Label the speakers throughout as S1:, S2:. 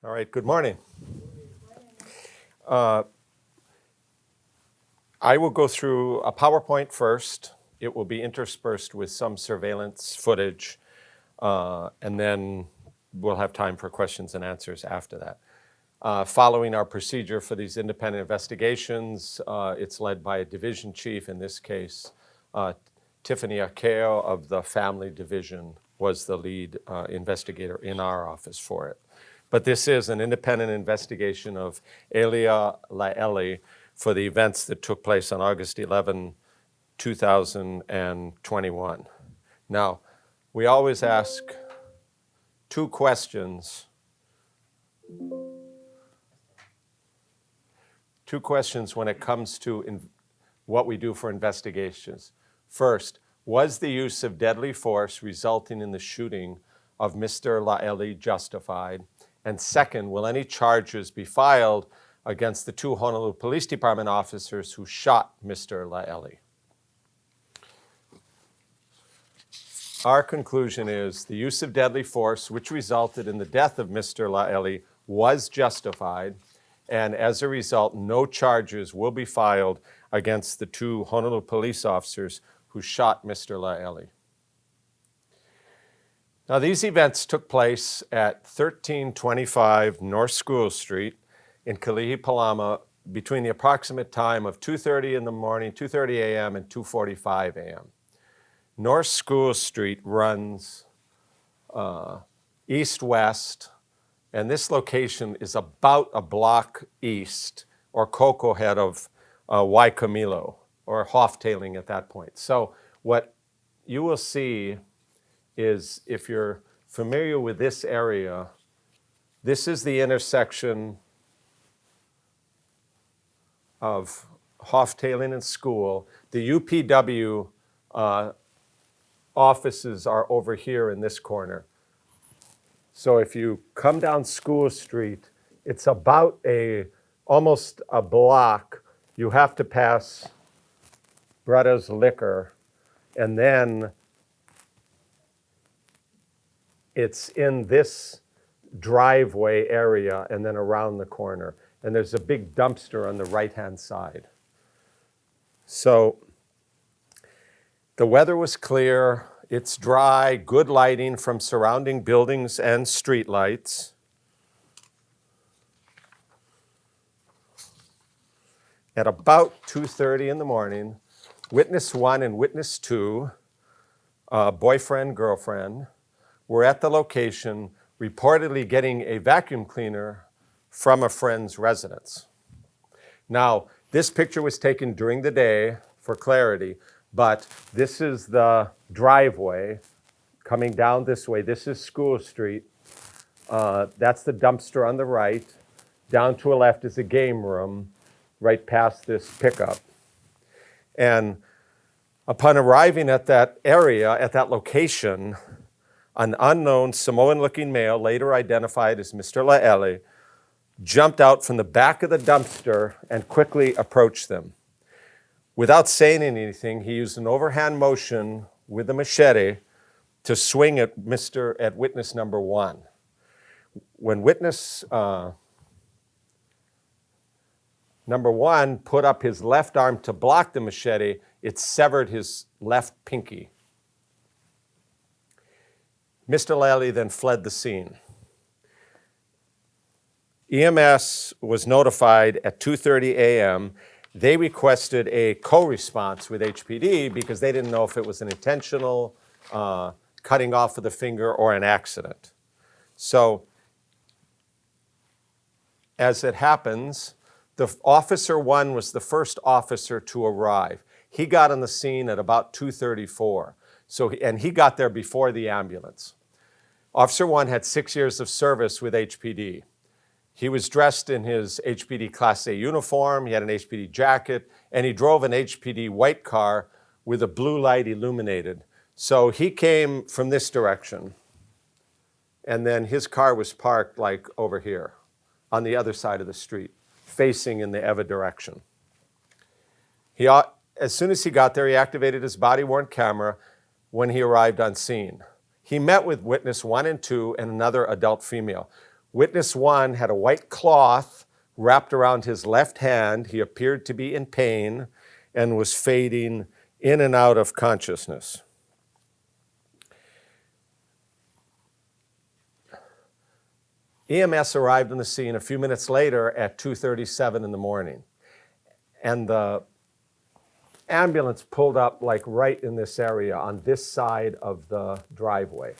S1: All right, good morning. I will go through a PowerPoint first. It will be interspersed with some surveillance footage, and then we'll have time for questions and answers after that. Following our procedure for these independent investigations, it's led by a division chief. In this case, Tiffany Akeo of the Family Division was the lead investigator in our office for it. But this is an independent investigation of Elia Laeli for the events that took place on August 11, 2021. Now, we always ask two questions. Two questions when it comes to what we do for investigations. First, was the use of deadly force resulting in the shooting of Mr. Laeli justified? And second, will any charges be filed against the two Honolulu Police Department officers who shot Mr. Laeli? Our conclusion is the use of deadly force, which resulted in the death of Mr. Laeli, was justified, and as a result, no charges will be filed against the two Honolulu police officers who shot Mr. Laeli. Now, these events took place at 1325 North School Street in Kalihi, Palama, between the approximate time of 2:30 in the morning, 2:30 a.m. and 2:45 a.m. North School Street runs east-west, and this location is about a block east or Cocoa Head of Waikimilo, or Hoff-tailing at that point. So what you will see is, if you're familiar with this area, this is the intersection of Hoff-tailing and School. The UPW offices are over here in this corner. So if you come down School Street, it's about almost a block. You have to pass Bretta's Liquor, and then it's in this driveway area and then around the corner. And there's a big dumpster on the right-hand side. So the weather was clear. It's dry, good lighting from surrounding buildings and street lights. At about 2:30 in the morning, witness 1 and witness 2, boyfriend, girlfriend, were at the location reportedly getting a vacuum cleaner from a friend's residence. Now, this picture was taken during the day for clarity, but this is the driveway coming down this way. This is School Street. That's the dumpster on the right. Down to the left is a game room, right past this pickup. And upon arriving at that area, at that location, an unknown Samoan-looking male, later identified as Mr. Laeli, jumped out from the back of the dumpster and quickly approached them. Without saying anything, he used an overhand motion with a machete to swing at witness number 1. When witness number 1 put up his left arm to block the machete, it severed his left pinky. Mr. Laeli then fled the scene. EMS was notified at 2:30 a.m. They requested a co-response with HPD because they didn't know if it was an intentional cutting off of the finger or an accident. So, as it happens, the Officer 1 was the first officer to arrive. He got on the scene at about 2:34. And he got there before the ambulance. Officer 1 had 6 years of service with HPD. He was dressed in his HPD Class A uniform, he had an HPD jacket, and he drove an HPD white car with a blue light illuminated. So he came from this direction, and then his car was parked like over here on the other side of the street, facing in the Eva direction. As soon as he got there, he activated his body-worn camera when he arrived on scene. He met with witness 1 and 2 and another adult female. Witness 1 had a white cloth wrapped around his left hand. He appeared to be in pain and was fading in and out of consciousness. EMS arrived on the scene a few minutes later at 2:37 in the morning. And the ambulance pulled up like right in this area on this side of the driveway.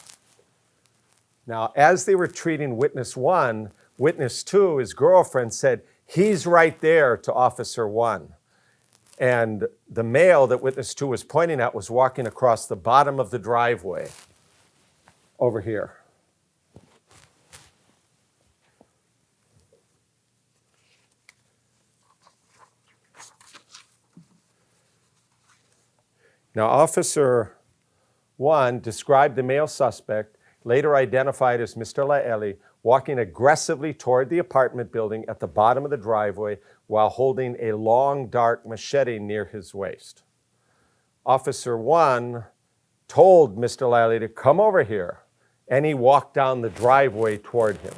S1: Now, as they were treating Witness 1, Witness 2, his girlfriend, said, "He's right there," to Officer 1. And the male that Witness 2 was pointing at was walking across the bottom of the driveway over here. Now, Officer 1 described the male suspect, later identified as Mr. Laeli, walking aggressively toward the apartment building at the bottom of the driveway while holding a long, dark machete near his waist. Officer 1 told Mr. Laeli to come over here, and he walked down the driveway toward him.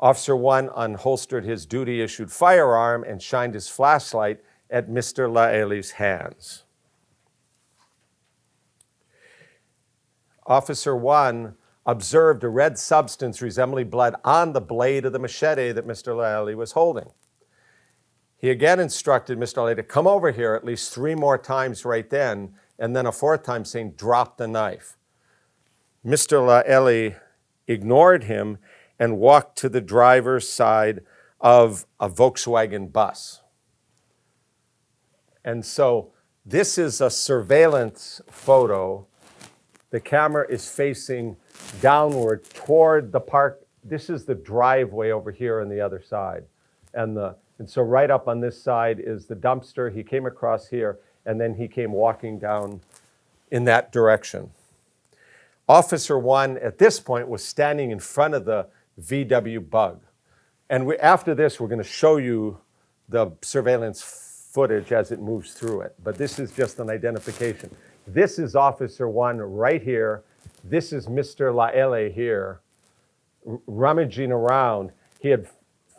S1: Officer 1 unholstered his duty-issued firearm and shined his flashlight at Mr. Laeli's hands. Officer 1 observed a red substance resembling blood on the blade of the machete that Mr. Laeli was holding. He again instructed Mr. Laeli to come over here at least 3 more times right then, and then a 4th time saying, "Drop the knife." Mr. Laeli ignored him and walked to the driver's side of a Volkswagen bus. And so this is a surveillance photo. The camera is facing downward toward the park. This is the driveway over here on the other side. And so right up on this side is the dumpster. He came across here, and then he came walking down in that direction. Officer 1 at this point was standing in front of the VW Bug. And after this, we're going to show you the surveillance footage as it moves through it. But this is just an identification. This is Officer 1 right here. This is Mr. Laeli here, rummaging around. He had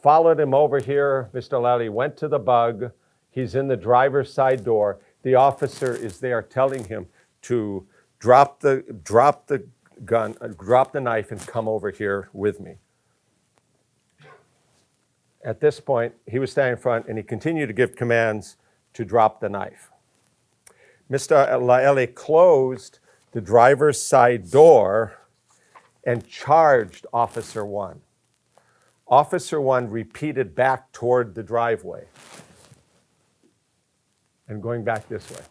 S1: followed him over here. Mr. Laeli went to the Bug. He's in the driver's side door. The officer is there telling him to drop the gun, drop the knife, and come over here with me. At this point, he was standing in front, and he continued to give commands to drop the knife. Mr. Laeli closed the driver's side door and charged Officer 1. Officer 1 repeated back toward the driveway and going back this way.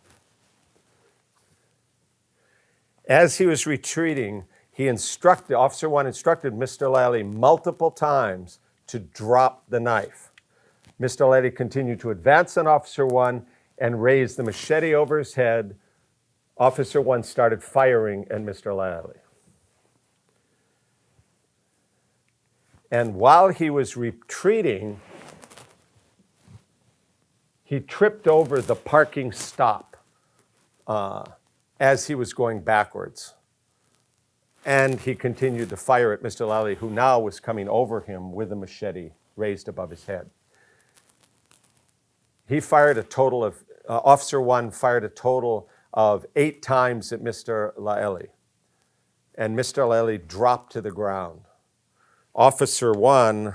S1: As he was retreating, Officer 1 instructed Mr. Laeli multiple times to drop the knife. Mr. Laeli continued to advance on Officer 1 and raised the machete over his head. Officer 1 started firing at Mr. Laeli. And while he was retreating, he tripped over the parking stop as he was going backwards. And he continued to fire at Mr. Laeli, who now was coming over him with a machete raised above his head. He fired a total of, Officer 1 fired a total of 8 times at Mr. Laeli. And Mr. Laeli dropped to the ground. Officer 1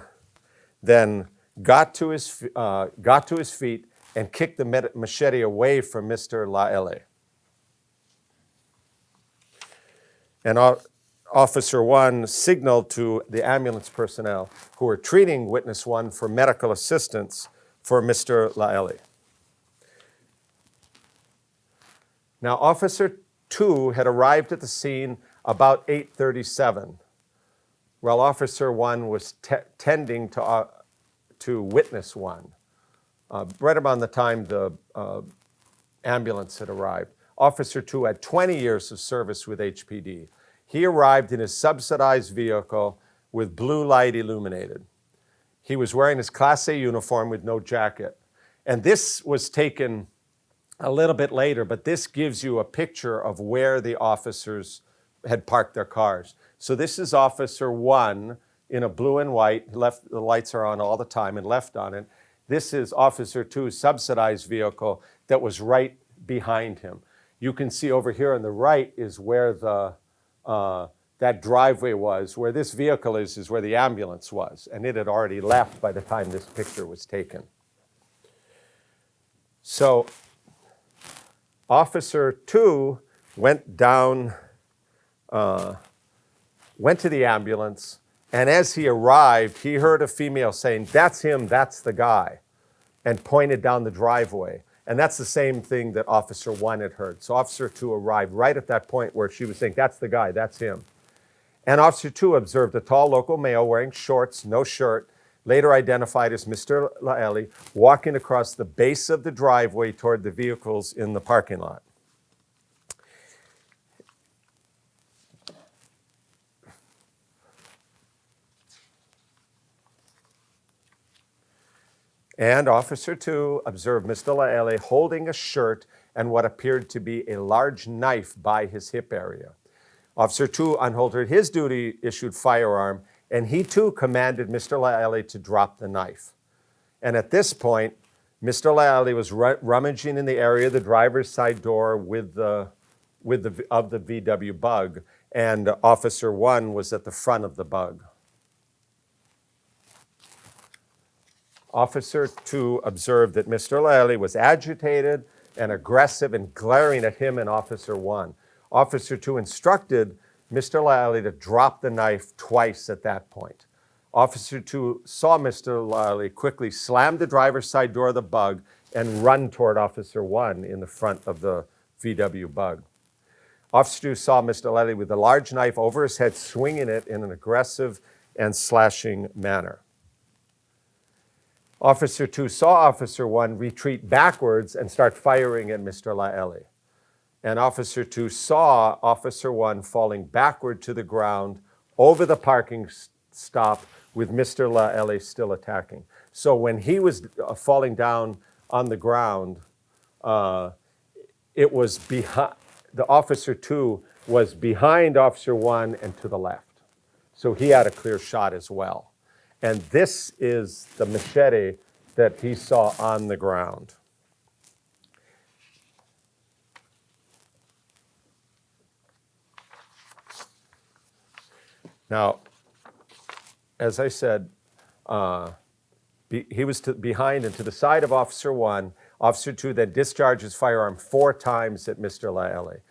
S1: then got to his feet and kicked the machete away from Mr. Laeli. And Officer 1 signaled to the ambulance personnel who were treating Witness 1 for medical assistance for Mr. Laeli. Now, Officer 2 had arrived at the scene about 8:37, while Officer 1 was tending to Witness 1, right about the time the ambulance had arrived. Officer 2 had 20 years of service with HPD. He arrived in his subsidized vehicle with blue light illuminated. He was wearing his Class A uniform with no jacket. And this was taken a little bit later, but this gives you a picture of where the officers had parked their cars. So this is Officer 1 in a blue and white. The lights are on all the time and left on it. This is Officer 2's subsidized vehicle that was right behind him. You can see over here on the right is where that driveway was. Where this vehicle is where the ambulance was, and it had already left by the time this picture was taken. So Officer 2 went down, went to the ambulance, and as he arrived, he heard a female saying, "That's him, that's the guy," and pointed down the driveway. And that's the same thing that Officer 1 had heard. So Officer 2 arrived right at that point where she was saying, "That's the guy, that's him." And Officer 2 observed a tall local male wearing shorts, no shirt, later identified as Mr. Laeli, walking across the base of the driveway toward the vehicles in the parking lot. And Officer 2 observed Mr. Laeli holding a shirt and what appeared to be a large knife by his hip area. Officer 2 unholstered his duty-issued firearm, and he too commanded Mr. Laeli to drop the knife. And at this point, Mr. Laeli was rummaging in the area of the driver's side door of the VW Bug, and Officer 1 was at the front of the Bug. Officer 2 observed that Mr. Laeli was agitated and aggressive and glaring at him and Officer 1. Officer 2 instructed Mr. Laeli to drop the knife twice at that point. Officer 2 saw Mr. Laeli quickly slam the driver's side door of the Bug and run toward Officer 1 in the front of the VW Bug. Officer 2 saw Mr. Laeli with a large knife over his head, swinging it in an aggressive and slashing manner. Officer 2 saw Officer 1 retreat backwards and start firing at Mr. Laeli. And Officer 2 saw Officer 1 falling backward to the ground over the parking stop with Mr. Laeli still attacking. So when he was falling down on the ground, it was behind, the Officer 2 was behind Officer 1 and to the left. So he had a clear shot as well. And this is the machete that he saw on the ground. Now, as I said, he was behind and to the side of Officer 1. Officer 2 then discharged his firearm 4 times at Mr. Laeli.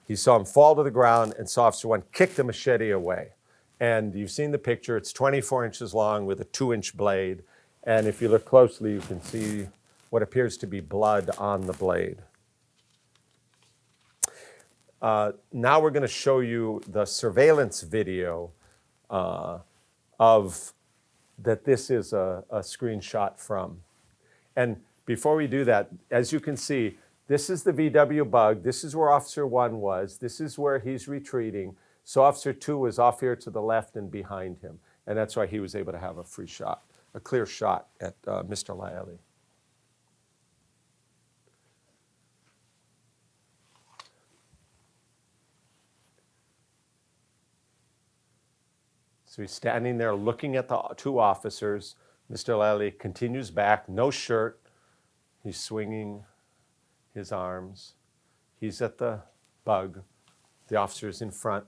S1: He saw him fall to the ground and saw Officer 1 kick the machete away. And you've seen the picture. It's 24 inches long with a 2-inch blade. And if you look closely, you can see what appears to be blood on the blade. Now we're going to show you the surveillance video of that this is a screenshot from. And before we do that, as you can see, this is the VW Bug. This is where Officer 1 was. This is where he's retreating. So Officer 2 was off here to the left and behind him. And that's why he was able to have a free shot, a clear shot at Mr. Laeli. So he's standing there looking at the 2 officers. Mr. Laeli continues back, no shirt. He's swinging his arms. He's at the Bug. The officer's in front.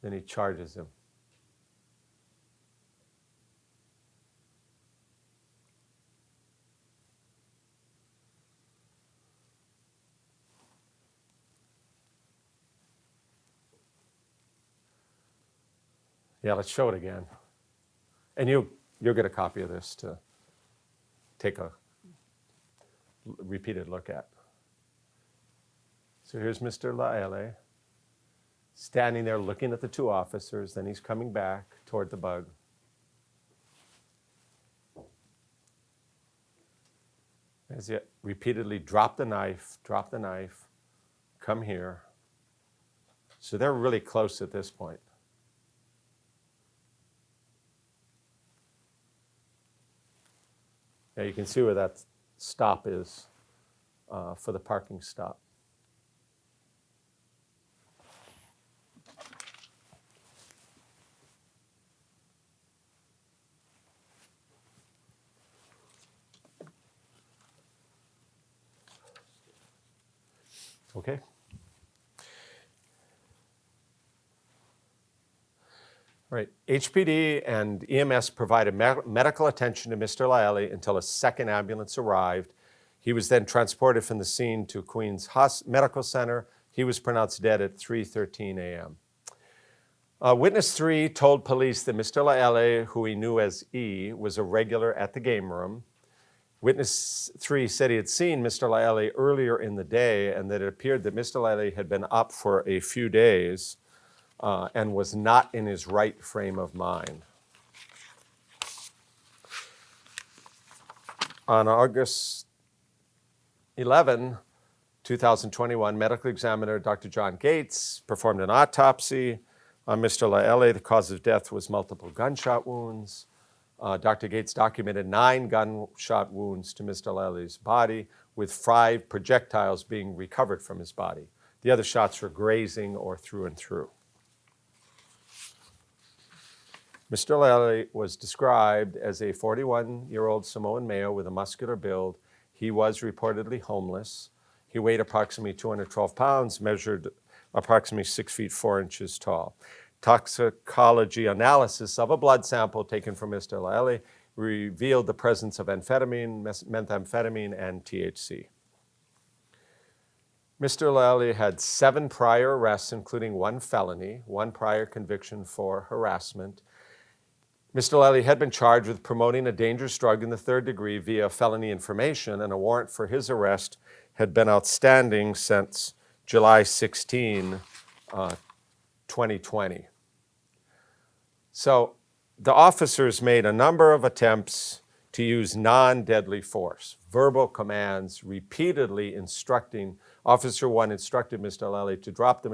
S1: Then he charges him. Yeah, let's show it again. And you'll get a copy of this to take a repeated look at. So here's Mr. Laeli standing there looking at the 2 officers. Then he's coming back toward the Bug. As he repeatedly drop the knife, come here. So they're really close at this point. Now you can see where that stop is for the parking stop. Okay. Right. HPD and EMS provided medical attention to Mr. Laeli until a second ambulance arrived. He was then transported from the scene to Queens Medical Center. He was pronounced dead at 3:13 a.m. Witness 3 told police that Mr. Laeli, who he knew as E, was a regular at the game room. Witness 3 said he had seen Mr. Laeli earlier in the day and that it appeared that Mr. Laeli had been up for a few days and was not in his right frame of mind. On August 11, 2021, medical examiner Dr. John Gates performed an autopsy on Mr. Laeli. The cause of death was multiple gunshot wounds. Dr. Gates documented 9 gunshot wounds to Mr. Laeli's body, with 5 projectiles being recovered from his body. The other shots were grazing or through and through. Mr. Laeli was described as a 41-year-old Samoan male with a muscular build. He was reportedly homeless. He weighed approximately 212 pounds, measured approximately 6 feet 4 inches tall. Toxicology analysis of a blood sample taken from Mr. Laeli revealed the presence of amphetamine, methamphetamine, and THC. Mr. Laeli had 7 prior arrests, including 1 felony, 1 prior conviction for harassment. Mr. Laeli had been charged with promoting a dangerous drug in the 3rd degree via felony information, and a warrant for his arrest had been outstanding since July 16, 2020. So the officers made a number of attempts to use non-deadly force, verbal commands, repeatedly instructing. Officer 1 instructed Mr. Laeli to drop the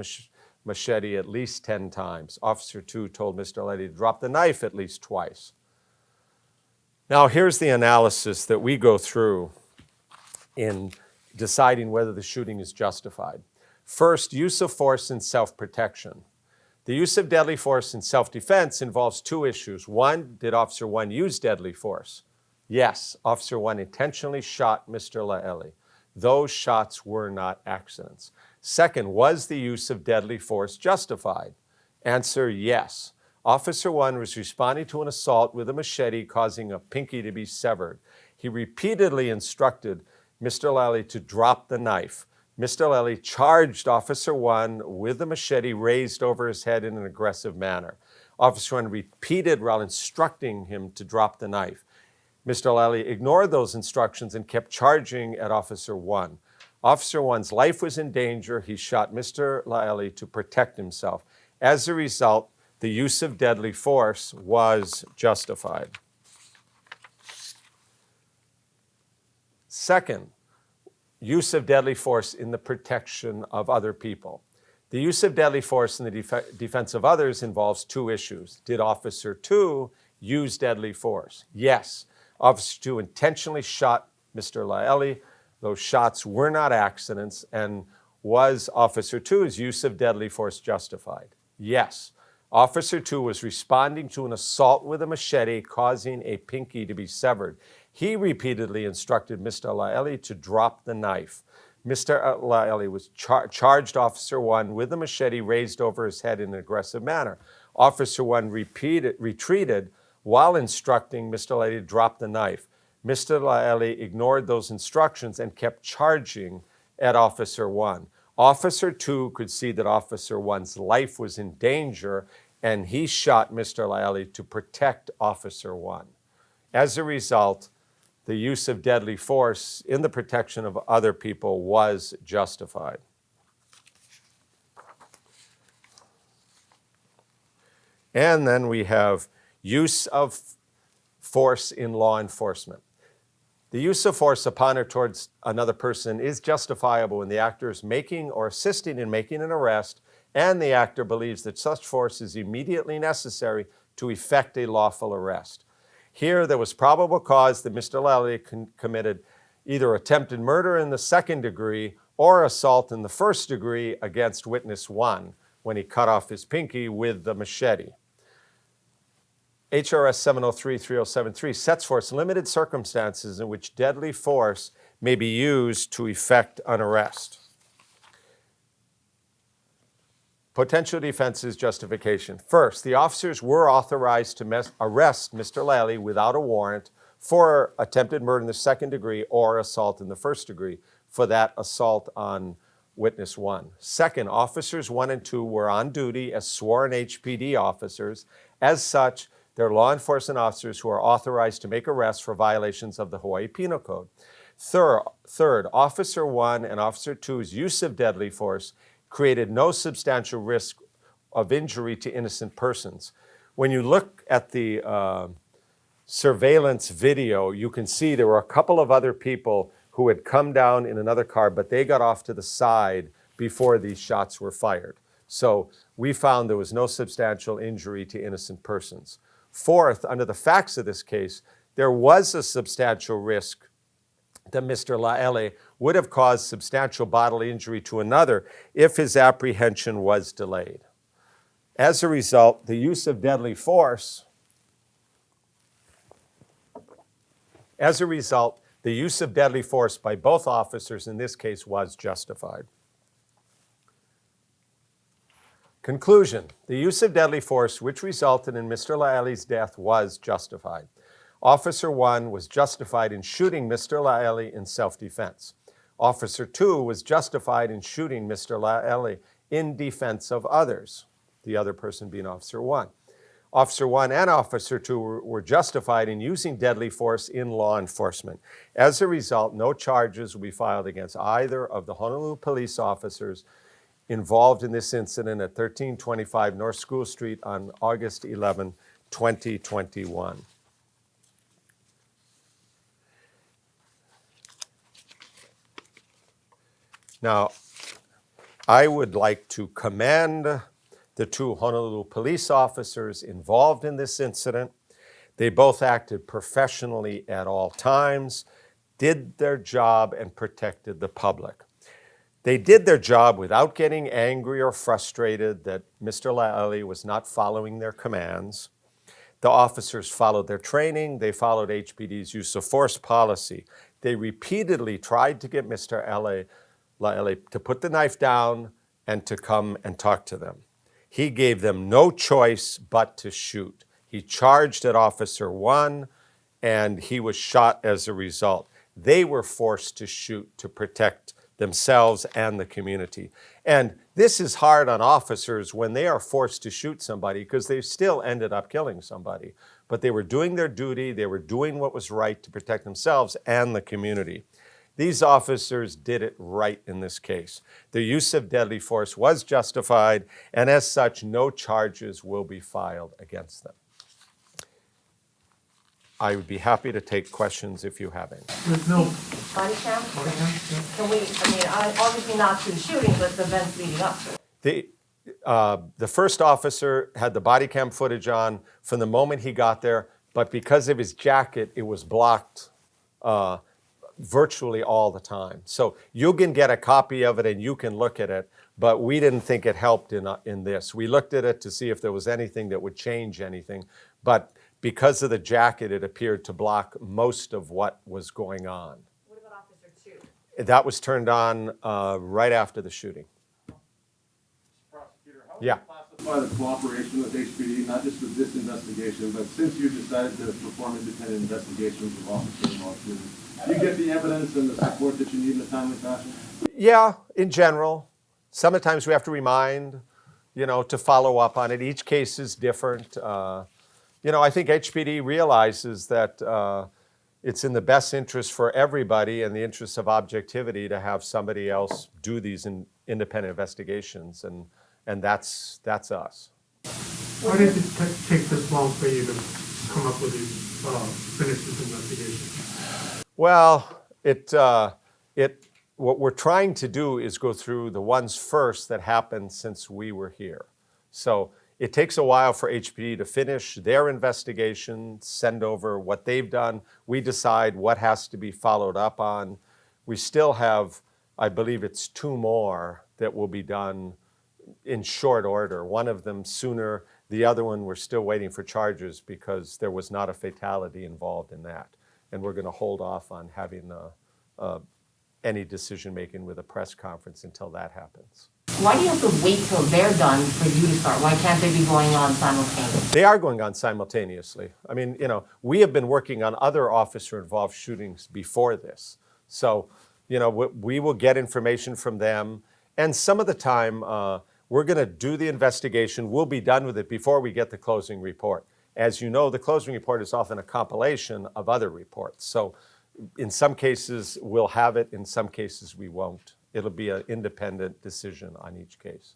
S1: machete at least 10 times. Officer 2 told Mr. Laeli to drop the knife at least twice. Now, here's the analysis that we go through in deciding whether the shooting is justified. First, use of force in self-protection. The use of deadly force in self-defense involves 2 issues. 1, did Officer 1 use deadly force? Yes, Officer 1 intentionally shot Mr. Laeli. Those shots were not accidents. Second, was the use of deadly force justified? Answer, yes. Officer 1 was responding to an assault with a machete causing a pinky to be severed. He repeatedly instructed Mr. Laeli to drop the knife. Mr. Laeli charged Officer 1 with the machete raised over his head in an aggressive manner. Officer 1 repeated while instructing him to drop the knife. Mr. Laeli ignored those instructions and kept charging at Officer 1. Officer 1's life was in danger. He shot Mr. Laeli to protect himself. As a result, the use of deadly force was justified. Second, use of deadly force in the protection of other people. The use of deadly force in the defense of others involves 2 issues. Did Officer 2 use deadly force? Yes. Officer 2 intentionally shot Mr. Laeli. Those shots were not accidents. And was Officer 2's use of deadly force justified? Yes. Officer 2 was responding to an assault with a machete causing a pinky to be severed. He repeatedly instructed Mr. Laeli to drop the knife. Mr. Laeli was charged Officer 1 with a machete raised over his head in an aggressive manner. Officer 1 retreated while instructing Mr. Laeli to drop the knife. Mr. Laeli ignored those instructions and kept charging at Officer 1. Officer 2 could see that Officer 1's life was in danger, and he shot Mr. Laeli to protect Officer 1. As a result, the use of deadly force in the protection of other people was justified. And then we have use of force in law enforcement. The use of force upon or towards another person is justifiable when the actor is making or assisting in making an arrest and the actor believes that such force is immediately necessary to effect a lawful arrest. Here, there was probable cause that Mr. Laeli committed either attempted murder in the 2nd degree or assault in the 1st degree against witness 1 when he cut off his pinky with the machete. HRS 703-3073 sets forth limited circumstances in which deadly force may be used to effect an arrest. Potential defenses justification. First, the officers were authorized to arrest Mr. Laeli without a warrant for attempted murder in the second degree or assault in the first degree for that assault on witness 1. Second, officers 1 and 2 were on duty as sworn HPD officers. As such, they're law enforcement officers who are authorized to make arrests for violations of the Hawaii Penal Code. Third, Officer 1 and Officer 2's use of deadly force created no substantial risk of injury to innocent persons. When you look at the surveillance video, you can see there were a couple of other people who had come down in another car, but they got off to the side before these shots were fired. So we found there was no substantial injury to innocent persons. Fourth, under the facts of this case, there was a substantial risk that Mr. Laeli would have caused substantial bodily injury to another if his apprehension was delayed. As a result, the use of deadly force by both officers in this case was justified. Conclusion, the use of deadly force which resulted in Mr. Laeli's death was justified. Officer 1 was justified in shooting Mr. Laeli in self-defense. Officer 2 was justified in shooting Mr. Laeli in defense of others, the other person being Officer 1. Officer 1 and Officer 2 were justified in using deadly force in law enforcement. As a result, no charges will be filed against either of the Honolulu police officers involved in this incident at 1325 North School Street on August 11, 2021. Now, I would like to commend the 2 Honolulu police officers involved in this incident. They both acted professionally at all times, did their job, and protected the public. They did their job without getting angry or frustrated that Mr. Laeli was not following their commands. The officers followed their training. They followed HPD's use of force policy. They repeatedly tried to get Mr. Laeli to put the knife down and to come and talk to them. He gave them no choice but to shoot. He charged at Officer 1, and he was shot as a result. They were forced to shoot to protect themselves and the community. And this is hard on officers when they are forced to shoot somebody because they still ended up killing somebody. But they were doing their duty. They were doing what was right to protect themselves and the community. These officers did it right in this case. The use of deadly force was justified, and as such, no charges will be filed against them. I would be happy to take questions if you have any.
S2: There's no
S3: Body cam?
S2: body cam? Yeah.
S3: Can we, obviously not to the shooting, but the events leading up to it.
S1: The first officer had the body cam footage on from the moment he got there, but because of his jacket, it was blocked virtually all the time. So you can get a copy of it and you can look at it, but we didn't think it helped in this. We looked at it to see if there was anything that would change anything, but because of the jacket, it appeared to block most of what was going on.
S3: What about Officer 2?
S1: That was turned on right after the shooting.
S4: Prosecutor, how would
S1: Yeah.
S4: you classify the cooperation with HPD, not just with this investigation, but since you decided to perform independent investigations of officer involvement? Do you get the evidence and the support that you need in a timely fashion?
S1: Yeah, in general. Sometimes we have to remind, to follow up on it. Each case is different. I think HPD realizes that it's in the best interest for everybody and the interest of objectivity to have somebody else do these independent investigations, and that's us.
S2: Why did it take this long for you to come up with these, finish this investigation?
S1: Well, what we're trying to do is go through the ones first that happened since we were here. So it takes a while for HPD to finish their investigation, send over what they've done. We decide what has to be followed up on. We still have, I believe it's 2 more that will be done in short order. One of them sooner, the other one we're still waiting for charges because there was not a fatality involved in that. And we're going to hold off on having any decision making with a press conference until that happens.
S3: Why do you have to wait till they're done for you to start? Why can't they be going on simultaneously?
S1: They are going on simultaneously. I mean, we have been working on other officer-involved shootings before this. So, we will get information from them. And some of the time, we're going to do the investigation. We'll be done with it before we get the closing report. As you know, the closing report is often a compilation of other reports. So in some cases, we'll have it. In some cases, we won't. It'll be an independent decision on each case.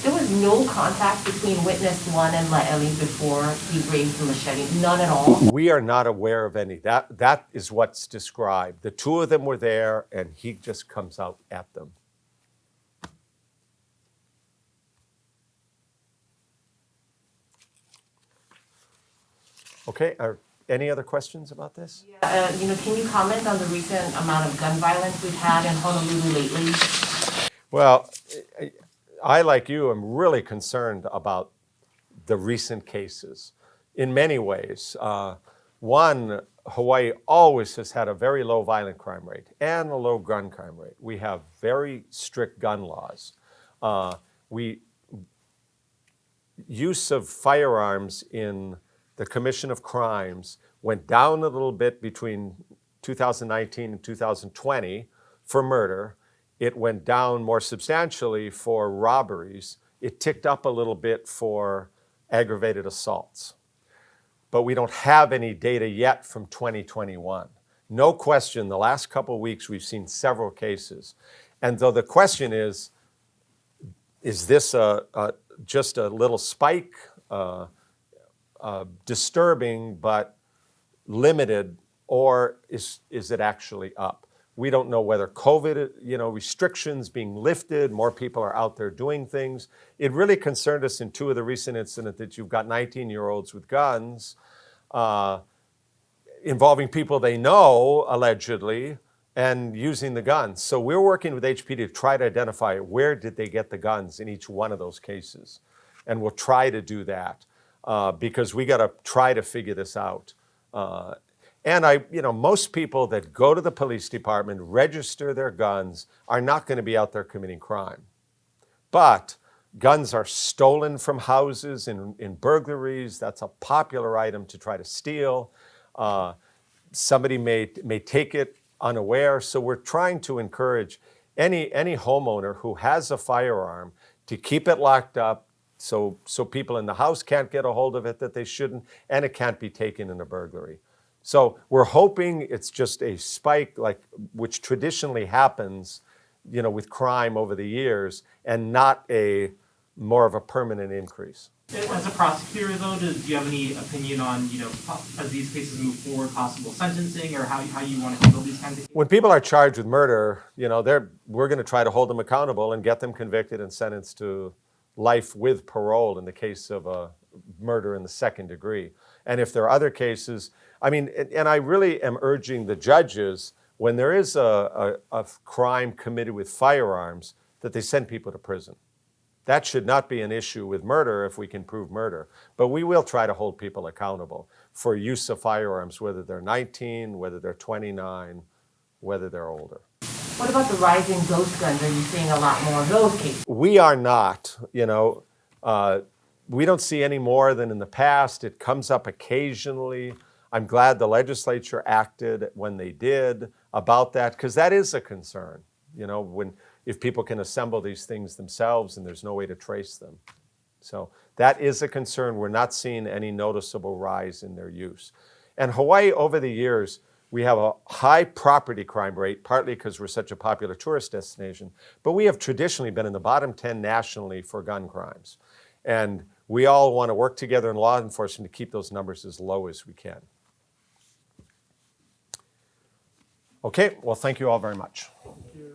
S3: There was no contact between witness 1 and Laeli before he raised the machete? None at all?
S1: We are not aware of any. That is what's described. The two of them were there, and he just comes out at them. Okay, are any other questions about this?
S3: Can you comment on the recent amount of gun violence we've had in Honolulu lately?
S1: Well, I, like you, am really concerned about the recent cases in many ways. One, Hawaii always has had a very low violent crime rate and a low gun crime rate. We have very strict gun laws. Use of firearms in the commission of crimes went down a little bit between 2019 and 2020 for murder. It went down more substantially for robberies. It ticked up a little bit for aggravated assaults. But we don't have any data yet from 2021. No question, the last couple of weeks we've seen several cases. And so the question is this just a little spike, disturbing but limited, or is it actually up? We don't know whether COVID, restrictions being lifted, more people are out there doing things. It really concerned us in two of the recent incidents that you've got 19-year-olds with guns involving people they know, allegedly, and using the guns. So we're working with HP to try to identify where did they get the guns in each one of those cases. And we'll try to do that because we got to try to figure this out. Most people that go to the police department, register their guns, are not going to be out there committing crime. But guns are stolen from houses in burglaries. That's a popular item to try to steal. Somebody may take it unaware. So we're trying to encourage any homeowner who has a firearm to keep it locked up so people in the house can't get a hold of it that they shouldn't, and it can't be taken in a burglary. So we're hoping it's just a spike, which traditionally happens, with crime over the years, and not more of a permanent increase.
S5: As a prosecutor, though, do you have any opinion on, as these cases move forward, possible sentencing, or how you want to handle these kinds of cases?
S1: When people are charged with murder, we're going to try to hold them accountable and get them convicted and sentenced to life with parole in the case of a murder in the second degree. And if there are other cases, and I really am urging the judges, when there is a crime committed with firearms, that they send people to prison. That should not be an issue with murder if we can prove murder. But we will try to hold people accountable for use of firearms, whether they're 19, whether they're 29, whether they're older.
S3: What about the rise in ghost guns? Are you seeing a lot more of those cases?
S1: We are not, we don't see any more than in the past. It comes up occasionally. I'm glad the legislature acted when they did about that, because that is a concern, if people can assemble these things themselves and there's no way to trace them. So that is a concern. We're not seeing any noticeable rise in their use. And Hawaii, over the years, we have a high property crime rate, partly because we're such a popular tourist destination, but we have traditionally been in the bottom 10 nationally for gun crimes. And we all want to work together in law enforcement to keep those numbers as low as we can. Okay, well, thank you all very much.
S2: Thank you.